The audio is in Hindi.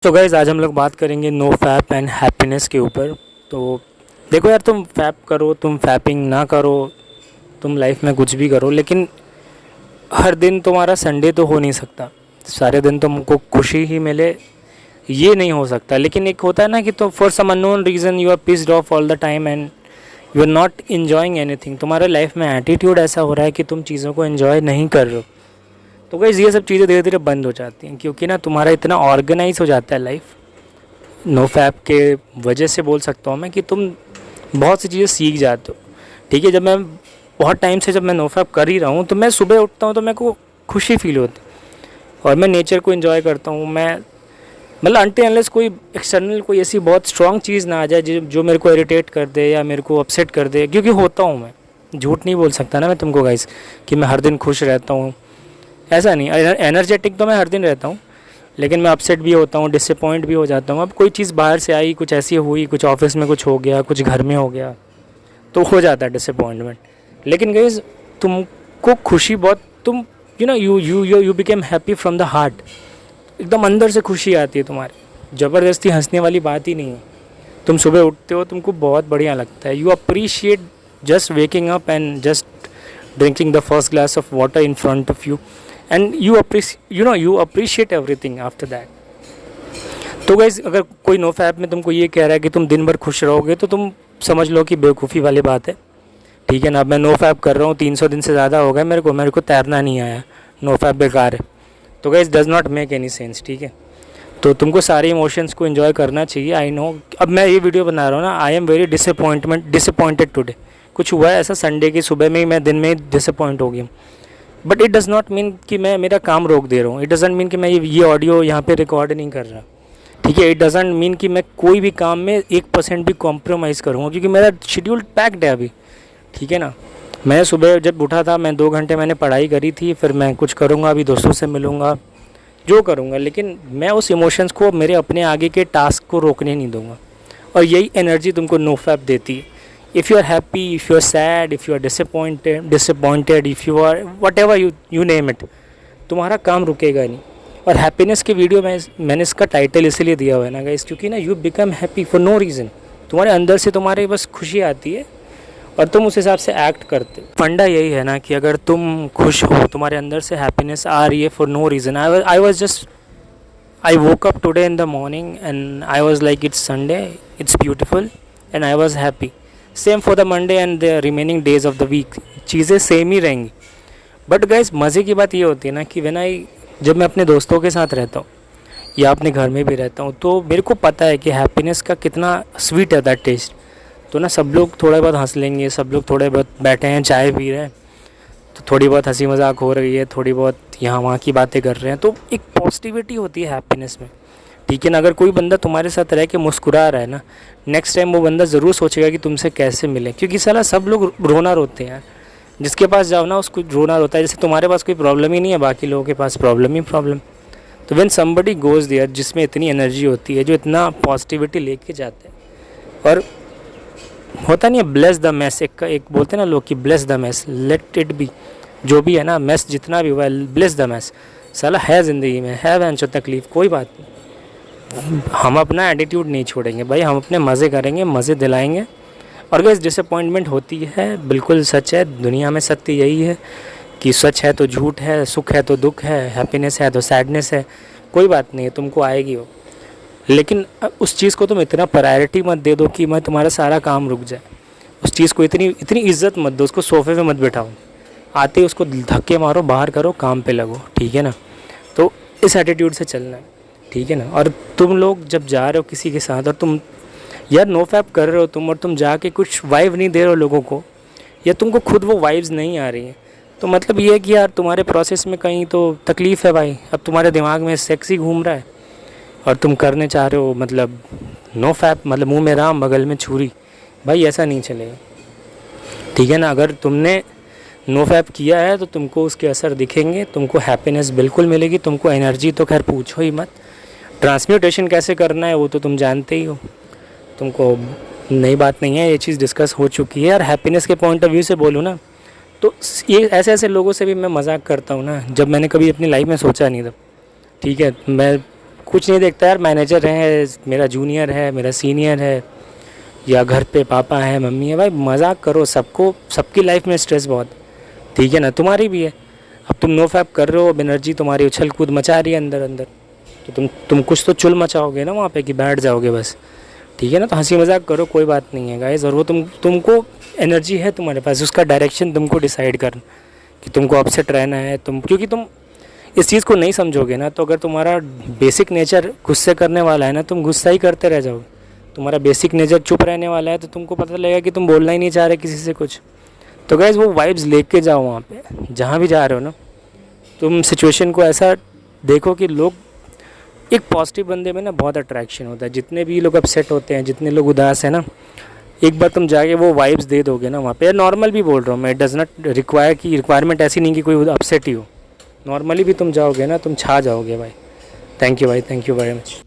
तो गाइज़ आज हम लोग बात करेंगे नो फैप एंड हैप्पीनेस के ऊपर। तो देखो यार, तुम फैप करो, तुम फैपिंग ना करो, तुम लाइफ में कुछ भी करो, लेकिन हर दिन तुम्हारा संडे तो हो नहीं सकता। सारे दिन तुमको खुशी ही मिले ये नहीं हो सकता। लेकिन एक होता है ना कि तो for some unknown reason you are pissed off all the time and you are not enjoying anything. तुम्हारे लाइफ में एटीट्यूड ऐसा हो रहा है कि तुम चीज़ों को इन्जॉय नहीं कर रहे हो। तो गाइस ये सब चीज़ें धीरे धीरे बंद हो जाती हैं, क्योंकि ना तुम्हारा इतना ऑर्गेनाइज हो जाता है लाइफ। नो फैप के वजह से बोल सकता हूँ मैं कि तुम बहुत सी चीज़ें सीख जाते हो। ठीक है, जब मैं बहुत टाइम से जब मैं नो फैप कर ही रहा हूँ तो मैं सुबह उठता हूँ तो मेरे को खुशी फील होती है और मैं नेचर को एंजॉय करता हूँ। मैं मतलब अनटिल अनलेस कोई एक्सटर्नल कोई ऐसी बहुत स्ट्रॉन्ग चीज़ ना आ जाए जो मेरे को इरिटेट कर दे या मेरे को अपसेट कर दे, क्योंकि होता हूँ मैं, झूठ नहीं बोल सकता ना मैं तुमको गाइस कि मैं हर दिन खुश रहता हूँ। ऐसा नहीं, एनर्जेटिक तो मैं हर दिन रहता हूँ, लेकिन मैं अपसेट भी होता हूँ, डिसअपॉइंट भी हो जाता हूँ। अब कोई चीज़ बाहर से आई, कुछ ऐसी हुई, कुछ ऑफिस में कुछ हो गया, कुछ घर में हो गया, तो हो जाता है डिसअपॉइंटमेंट। लेकिन गाइस तुमको खुशी बहुत, तुम you know you became happy from the heart. एकदम अंदर से खुशी आती है तुम्हारे, ज़बरदस्ती हंसने वाली बात ही नहीं है। तुम सुबह उठते हो, तुमको बहुत बढ़िया लगता है। You appreciate just waking up and just drinking the first glass of water in front of you and you appreciate everything after that. तो गाइज अगर कोई नो फैप में तुमको ये कह रहा है कि तुम दिन भर खुश रहोगे तो तुम समझ लो कि बेवकूफ़ी वाली बात है। ठीक है ना, अब मैं नो फैप कर रहा हूँ, 300 दिन से ज़्यादा हो गया, मेरे को तैरना नहीं आया, नो फैप बेकार है, तो guys does not make any sense. ठीक है, तो तुमको सारे इमोशंस को एंजॉय करना चाहिए। आई नो, अब मैं ये वीडियो बना रहा हूँ ना, I am very disappointed today. कुछ हुआ है ऐसा संडे की सुबह में ही मैं दिन में डिसअपॉइंट हो गया, but it does not mean कि मैं मेरा काम रोक दे रहा हूँ। इट डज़ंट मीन कि मैं ये ऑडियो यहाँ पे रिकॉर्ड नहीं कर रहा। ठीक है, इट डज़ंट मीन कि मैं कोई भी काम में 1% भी कॉम्प्रोमाइज़ करूँगा, क्योंकि मेरा शेड्यूल पैक्ड है अभी। ठीक है ना, मैं सुबह जब उठा था, मैं 2 घंटे मैंने पढ़ाई करी थी, फिर मैं कुछ करूँगा, अभी दोस्तों से मिलूँगा, जो करूँगा, लेकिन मैं उस इमोशंस को मेरे अपने आगे के टास्क को रोकने नहीं दूँगा। और यही एनर्जी तुमको नो फैप देती है। If you are happy, if you are sad, if you are disappointed, if you are whatever you name it, तुम्हारा काम रुकेगा नहीं। और हैप्पीनेस के वीडियो में मैंने इसका टाइटल इसलिए दिया हुआ है ना गाइस, क्योंकि ना you become happy for no reason. तुम्हारे अंदर से तुम्हारे बस खुशी आती है और तुम उस हिसाब से एक्ट करते हो। फंडा यही है ना कि अगर तुम खुश हो, तुम्हारे अंदर से हैप्पीनेस आ रही है for no reason. I woke up today in the morning and I was like it's Sunday, it's beautiful and I was happy. Same for the Monday and the remaining days of the week, चीज़ें सेम ही रहेंगी। बट गाइस मज़े की बात ये होती है ना कि जब मैं अपने दोस्तों के साथ रहता हूँ या अपने घर में भी रहता हूँ, तो मेरे को पता है कि हैप्पीनेस का कितना स्वीट है दैट टेस्ट। तो ना सब लोग थोड़ा बहुत हंस लेंगे, सब लोग थोड़े बहुत बैठे हैं, चाय पी रहे हैं, तो थोड़ी बहुत हंसी मजाक हो रही है, थोड़ी बहुत यहाँ वहाँ की बातें कर रहे हैं, तो एक पॉजिटिविटी होती है हैप्पीनेस में। ठीक है ना, अगर कोई बंदा तुम्हारे साथ रह के मुस्कुरा रहा है ना, नेक्स्ट टाइम वो बंदा ज़रूर सोचेगा कि तुमसे कैसे मिले, क्योंकि साला सब लोग रोना रोते हैं यार। जिसके पास जाओ ना उसको रोना रोता है। जैसे तुम्हारे पास कोई प्रॉब्लम ही नहीं है, बाकी लोगों के पास प्रॉब्लम ही प्रॉब्लम। तो व्हेन समबडी गोज़ देयर, जिसमें इतनी एनर्जी होती है, जो इतना पॉजिटिविटी लेके जाते हैं, और होता नहीं है ब्लेस द मैस, एक बोलते हैं ना लोग कि bless the mess, let it be, जो भी है ना मैस जितना भी हुआ है, ब्लेस द मैस। साला है ज़िंदगी में, है वैंचो तकलीफ़, कोई बात नहीं, हम अपना एटीट्यूड नहीं छोड़ेंगे भाई, हम अपने मज़े करेंगे, मज़े दिलाएंगे। और गैस डिसअपॉइंटमेंट होती है, बिल्कुल सच है, दुनिया में सत्य यही है कि सच है तो झूठ है, सुख है तो दुख है, हैप्पीनेस है तो सैडनेस है। कोई बात नहीं है, तुमको आएगी वो, लेकिन उस चीज़ को तुम इतना प्रायोरिटी मत दे दो कि मैं तुम्हारा सारा काम रुक जाए। उस चीज़ को इतनी इज्जत मत दो, उसको सोफे पे मत बैठाओ, आते ही उसको धक्के मारो, बाहर करो, काम पे लगो। ठीक है ना, तो इस एटीट्यूड से चलना है। ठीक है ना, और तुम लोग जब जा रहे हो किसी के साथ और तुम यार नो फैप कर रहे हो तुम, और तुम जाके कुछ वाइब नहीं दे रहे हो लोगों को, या तुमको खुद वो वाइब्स नहीं आ रही हैं, तो मतलब ये है कि यार तुम्हारे प्रोसेस में कहीं तो तकलीफ़ है भाई। अब तुम्हारे दिमाग में सेक्सी घूम रहा है और तुम करने चाह रहे हो मतलब नो फैप, मतलब मुंह में राम बगल में छुरी। भाई ऐसा नहीं चलेगा। ठीक है ना, अगर तुमने नो फैप किया है तो तुमको उसके असर दिखेंगे, तुमको हैप्पीनेस बिल्कुल मिलेगी, तुमको एनर्जी तो खैर पूछो ही मत। ट्रांसम्यूटेशन कैसे करना है वो तो तुम जानते ही हो, तुमको नई बात नहीं है, ये चीज़ डिस्कस हो चुकी है। और हैप्पीनेस के पॉइंट ऑफ व्यू से बोलूँ ना, तो ये ऐसे ऐसे लोगों से भी मैं मजाक करता हूँ ना, जब मैंने कभी अपनी लाइफ में सोचा नहीं था। ठीक है, मैं कुछ नहीं देखता यार, मैनेजर है, मेरा जूनियर है, मेरा सीनियर है, या घर पे पापा है, मम्मी है। भाई मजाक करो, सबको, सबकी लाइफ में स्ट्रेस बहुत, ठीक है ना, तुम्हारी भी है। अब तुम नो फैप कर रहे हो, एनर्जी तुम्हारी उछल कूद मचा रही है अंदर अंदर, तो तुम कुछ तो चुल मचाओगे ना वहाँ पे कि बैठ जाओगे बस, ठीक है ना। तो हंसी मजाक करो, कोई बात नहीं है गाइस। और वो तुमको एनर्जी है तुम्हारे पास, उसका डायरेक्शन तुमको डिसाइड करना कि तुमको अपसेट रहना है। क्योंकि तुम इस चीज़ को नहीं समझोगे ना, तो अगर तुम्हारा बेसिक नेचर गुस्से करने वाला है ना, तुम गुस्सा ही करते रह जाओगे। तुम्हारा बेसिक नेचर चुप रहने वाला है, तो तुमको पता लगेगा कि तुम बोलना ही नहीं चाह रहे किसी से कुछ। तो गाइस वो वाइब्स लेके जाओ वहाँ पे, जहाँ भी जा रहे हो ना। तुम सिचुएशन को ऐसा देखो कि लोग, एक पॉजिटिव बंदे में ना बहुत अट्रैक्शन होता है। जितने भी लोग अपसेट होते हैं, जितने लोग उदास हैं ना, एक बार तुम जाके वो वाइब्स दे दोगे ना वहाँ पे, नॉर्मल भी बोल रहा हूँ मैं, इट डज़ नॉट रिक्वायर कि रिक्वायरमेंट ऐसी नहीं कि कोई अपसेट ही हो, नॉर्मली भी तुम जाओगे ना, तुम छा जाओगे भाई। थैंक यू भाई, थैंक यू वेरी मच।